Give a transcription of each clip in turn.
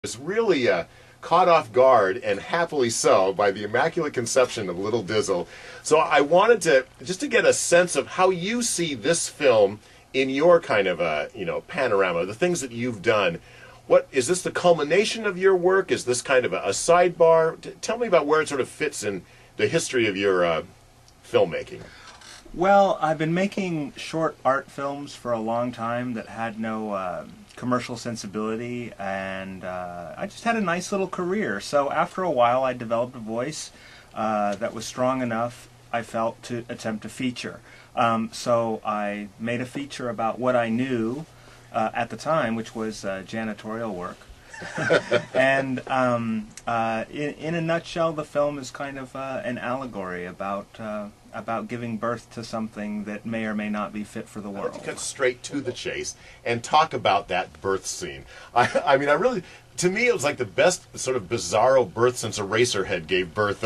was really caught off guard, and happily so, by the Immaculate Conception of Little Dizzle. So I wanted to just to get a sense of how you see this film in your kind of panorama, the things that you've done. What is this, the culmination of your work? Is this kind of a sidebar? Tell me about where it sort of fits in the history of your filmmaking. Well, I've been making short art films for a long time that had no commercial sensibility, and I just had a nice little career. So after a while I developed a voice that was strong enough, I felt, to attempt a feature. So I made a feature about what I knew at the time, which was janitorial work. And in a nutshell, the film is kind of an allegory about giving birth to something that may or may not be fit for the world. Let's cut straight to the chase and talk about that birth scene. I mean, I really, to me, it was like the best sort of bizarro birth since Eraserhead gave birth,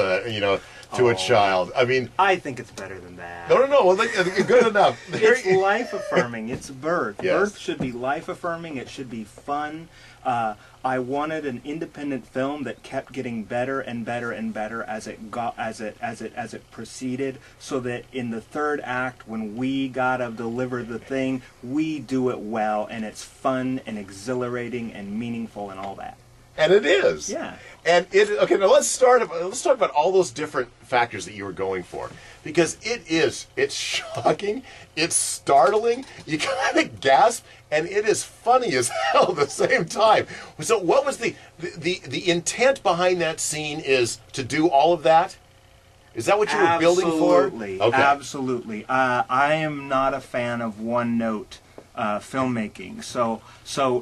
to a child. I mean, I think it's better than that. No. Well, good enough. It's life affirming. It's birth. Yes. Birth should be life affirming. It should be fun. I wanted an independent film that kept getting better and better and better as it proceeded, so that in the third act, when we gotta deliver the thing, we do it well, and it's fun and exhilarating and meaningful and all that. And it is. Yeah. And okay. Now let's talk about all those different factors that you were going for, because it's shocking, it's startling, you kind of gasp, and it is funny as hell at the same time. So what was the intent behind that scene? Is to do all of that? Is that what you were building for? Absolutely. Okay. Absolutely. I am not a fan of one-note filmmaking. So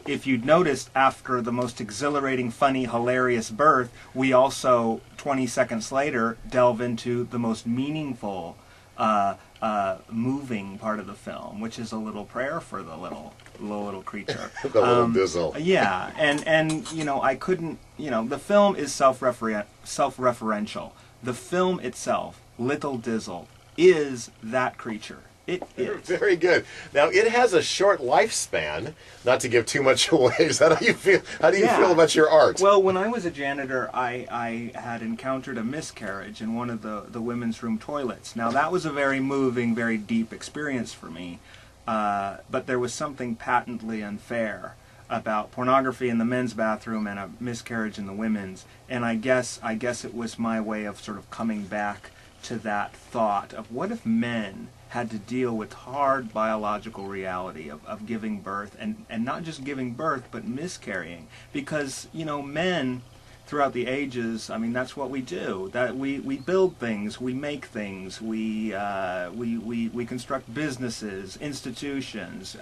if you'd noticed, after the most exhilarating, funny, hilarious birth, we also, 20 seconds later, delve into the most meaningful, moving part of the film, which is a little prayer for the little creature. The little Dizzle. Yeah, and I couldn't, the film is self-referential. The film itself, Little Dizzle, is that creature. It is. Very good. Now, it has a short lifespan, not to give too much away. Is that how you feel? How do you feel about your art? Well, when I was a janitor, I had encountered a miscarriage in one of the women's room toilets. Now, that was a very moving, very deep experience for me, but there was something patently unfair about pornography in the men's bathroom and a miscarriage in the women's, and I guess it was my way of sort of coming back to that thought of, what if men had to deal with hard biological reality of giving birth, and not just giving birth, but miscarrying, because men throughout the ages, I mean, that's what we do. That we build things, we make things, we construct businesses, institutions,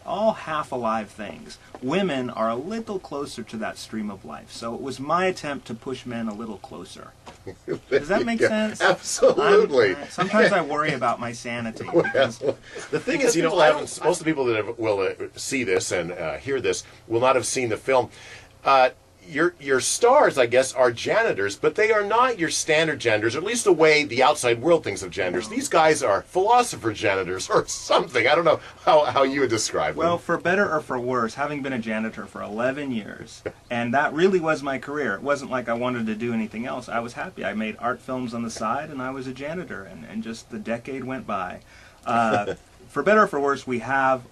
all half alive things. Women are a little closer to that stream of life, so it was my attempt to push men a little closer. Does that make sense? Absolutely. Sometimes I worry about my sanity. Well, the thing is, most of the people that will see this and hear this will not have seen the film. Your stars, I guess, are janitors, but they are not your standard janitors, or at least the way the outside world thinks of janitors. These guys are philosopher janitors or something. I don't know how you would describe them. Well, for better or for worse, having been a janitor for 11 years, and that really was my career. It wasn't like I wanted to do anything else. I was happy. I made art films on the side, and I was a janitor, and just the decade went by. For better or for worse, we have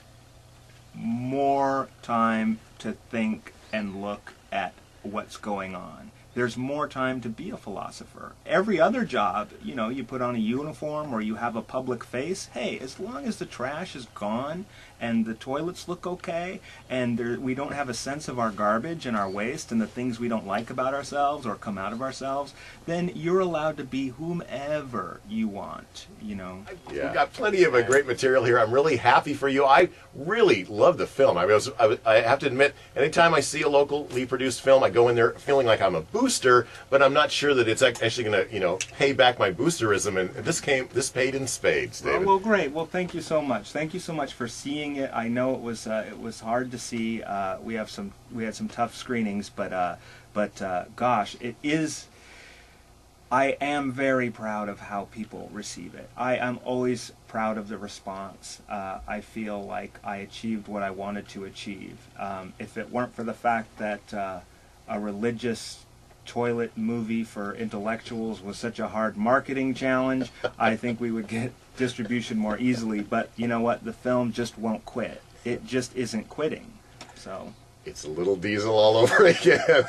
more time to think and look at what's going on. There's more time to be a philosopher. Every other job, you put on a uniform or you have a public face. Hey, as long as the trash is gone and the toilets look okay and we don't have a sense of our garbage and our waste and the things we don't like about ourselves or come out of ourselves, then you're allowed to be whomever you want, Yeah. We've got plenty of great material here. I'm really happy for you. I really love the film. I have to admit, anytime I see a locally produced film, I go in there feeling like I'm a booster, but I'm not sure that it's actually going to, pay back my boosterism. And this paid in spades, David. Well, great. Well, thank you so much. Thank you so much for seeing it. I know it was hard to see. We had some tough screenings, but gosh, it is. I am very proud of how people receive it. I am always proud of the response. I feel like I achieved what I wanted to achieve. If it weren't for the fact that a religious toilet movie for intellectuals was such a hard marketing challenge, I think we would get distribution more easily. But you know what? The film just won't quit. It just isn't quitting. So it's a little Diesel all over again.